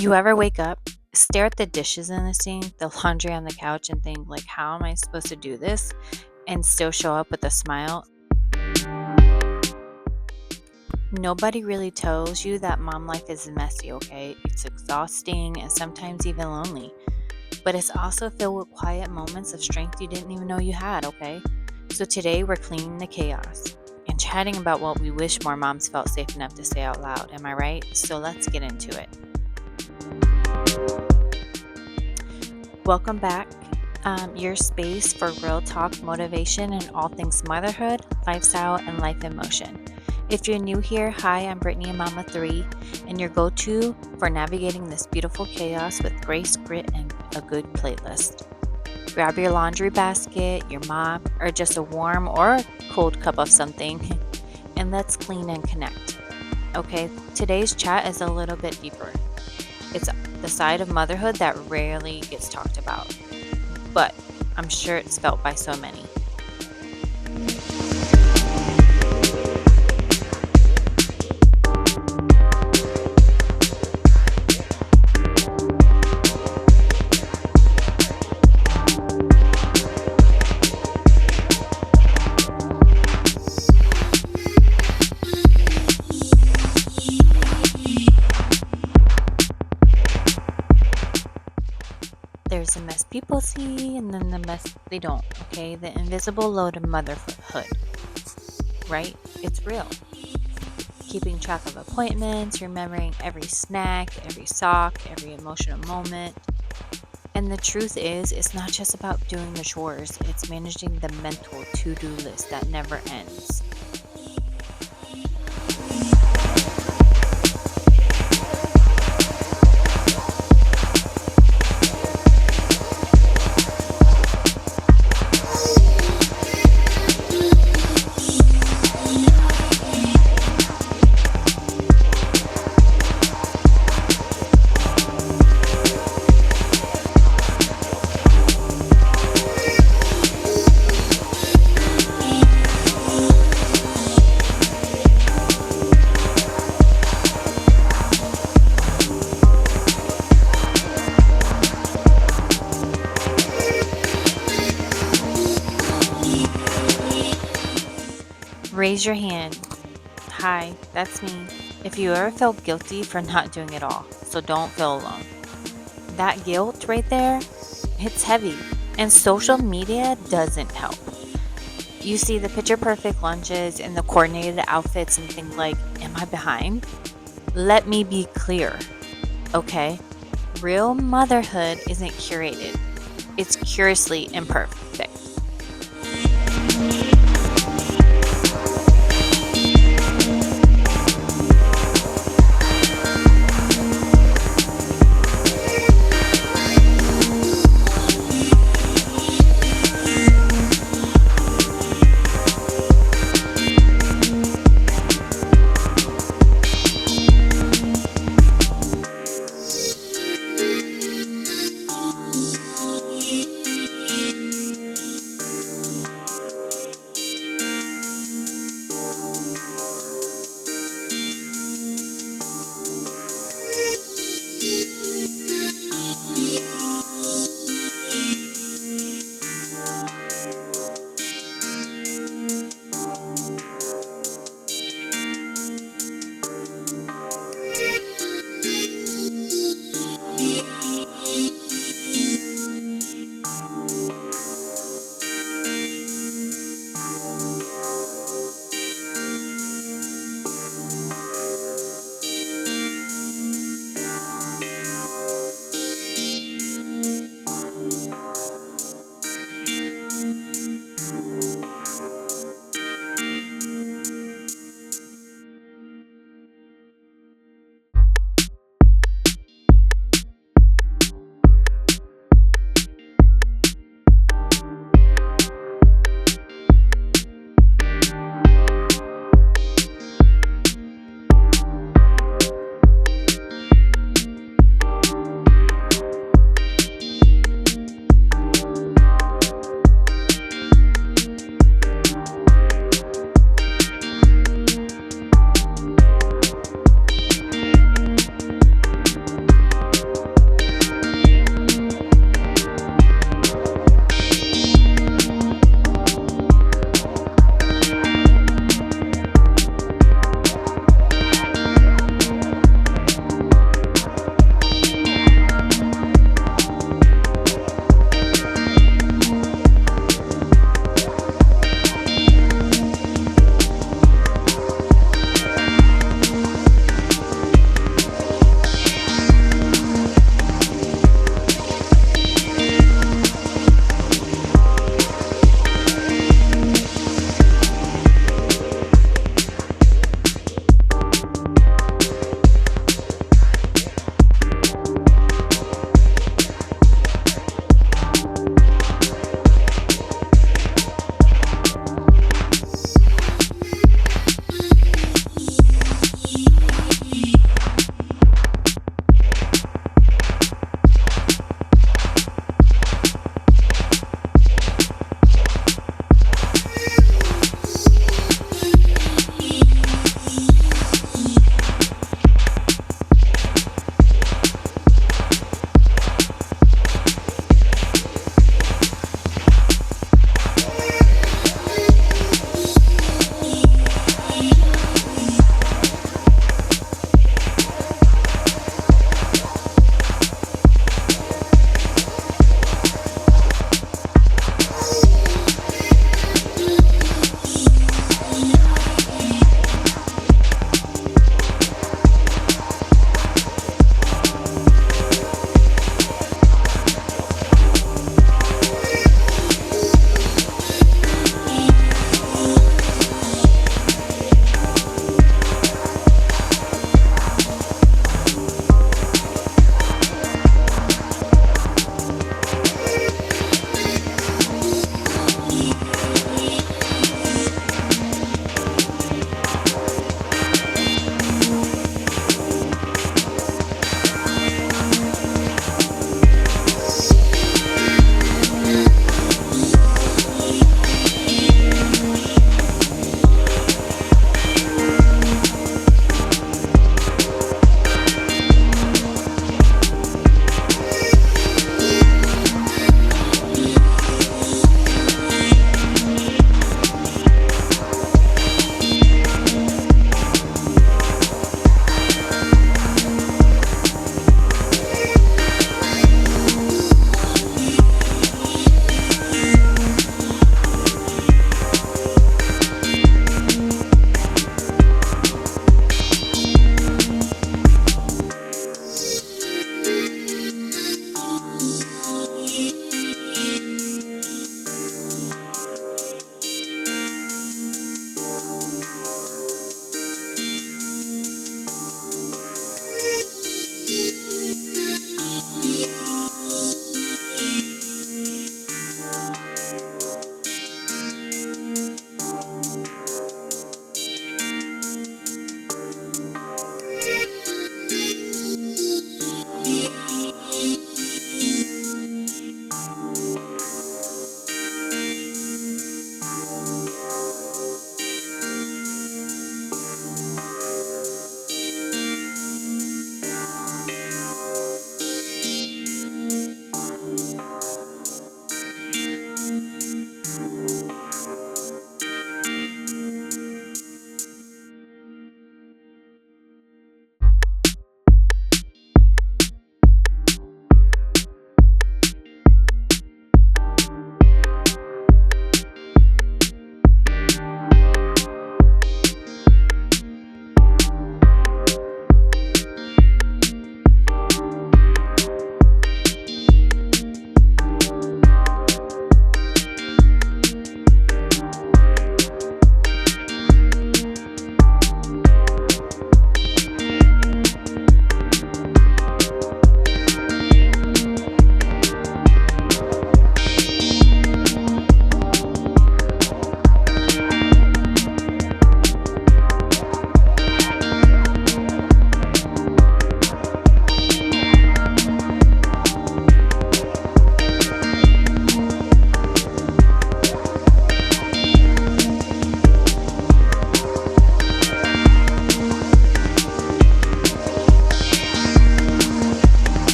You ever wake up, stare at the dishes in the sink, the laundry on the couch, and think, like, how am I supposed to do this and still show up with a smile? Nobody really tells you that mom life is messy, okay? It's exhausting and sometimes even lonely. But it's also filled with quiet moments of strength you didn't even know you had, okay? So today we're cleaning the chaos and chatting about what we wish more moms felt safe enough to say out loud. Am I right? So let's get into it. Welcome back. Your space for real talk, motivation, and all things motherhood, lifestyle, and life in motion. If you're new here, hi, I'm Britni, Mama 3, and your go to for navigating this beautiful chaos with grace, grit, and a good playlist. Grab your laundry basket, your mop, or just a warm or cold cup of something, and let's clean and connect. Okay, today's chat is a little bit deeper. It's the side of motherhood that rarely gets talked about, but I'm sure it's felt by so many. There's the mess people see, and then the mess they don't, okay? The invisible load of motherhood, right? It's real. Keeping track of appointments, remembering every snack, every sock, every emotional moment. And the truth is, it's not just about doing the chores, it's managing the mental to-do list that never ends. Raise your hand. Hi, that's me. If you ever felt guilty for not doing it all, so don't feel alone. That guilt right there, it's heavy, and social media doesn't help. You see the picture perfect lunches and the coordinated outfits and think like, am I behind? Let me be clear, okay? Real motherhood isn't curated. It's curiously imperfect.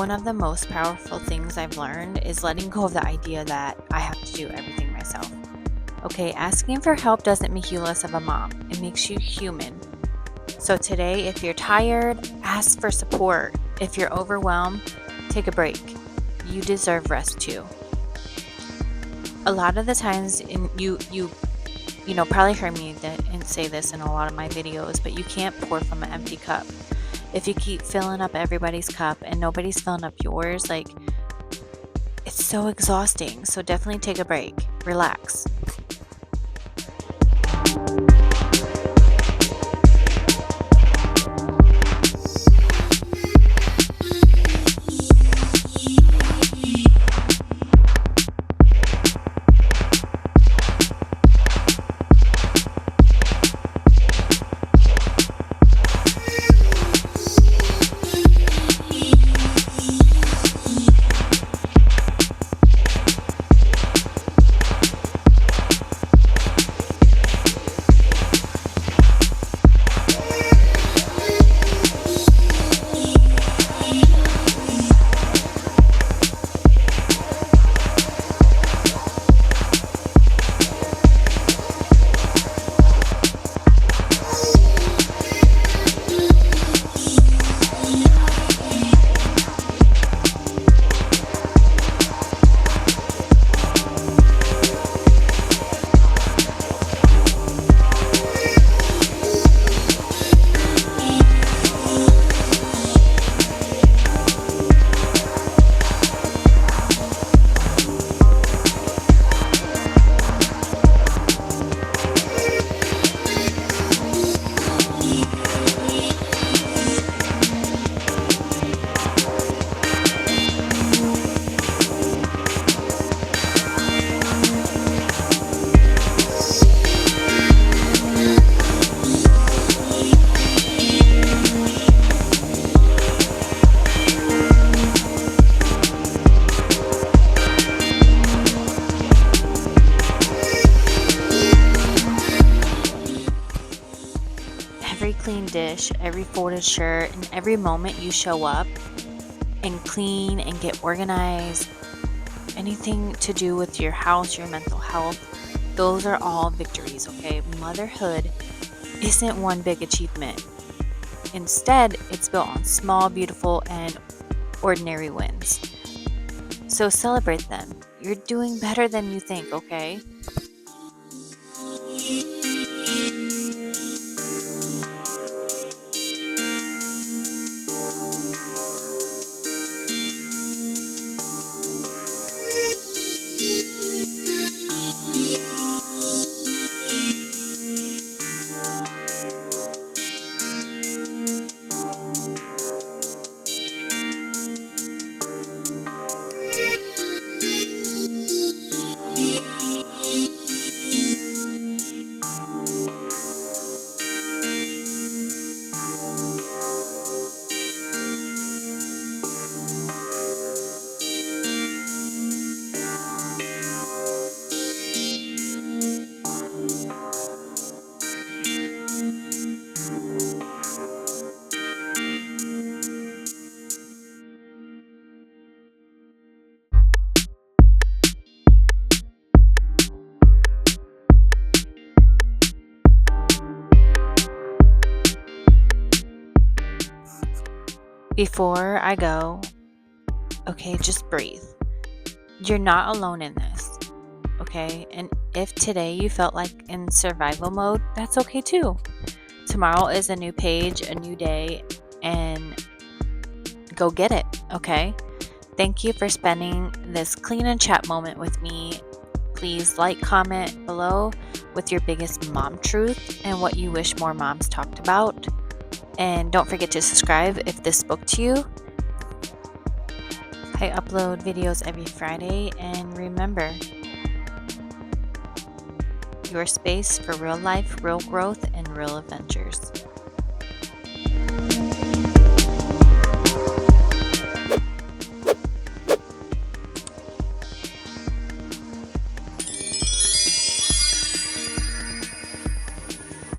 One of the most powerful things I've learned is letting go of the idea that I have to do everything myself. Okay, asking for help doesn't make you less of a mom, it makes you human. So today, if you're tired, ask for support. If you're overwhelmed, take a break. You deserve rest too. A lot of the times, you probably heard me and say this in a lot of my videos, but you can't pour from an empty cup. If you keep filling up everybody's cup and nobody's filling up yours, like, it's so exhausting. So definitely take a break, relax. Every clean dish, every folded shirt, and every moment you show up and clean and get organized, anything to do with your house, your mental health, those are all victories, okay? Motherhood isn't one big achievement. Instead, it's built on small, beautiful, and ordinary wins. So celebrate them. You're doing better than you think, okay? Before I go, okay, just breathe. You're not alone in this, okay? And if today you felt like in survival mode, that's okay too. Tomorrow is a new page, a new day, and go get it, okay? Thank you for spending this clean and chat moment with me. Please like, comment below with your biggest mom truth and what you wish more moms talked about. And don't forget to subscribe if this spoke to you. I upload videos every Friday, and remember, your space for real life, real growth, and real adventures.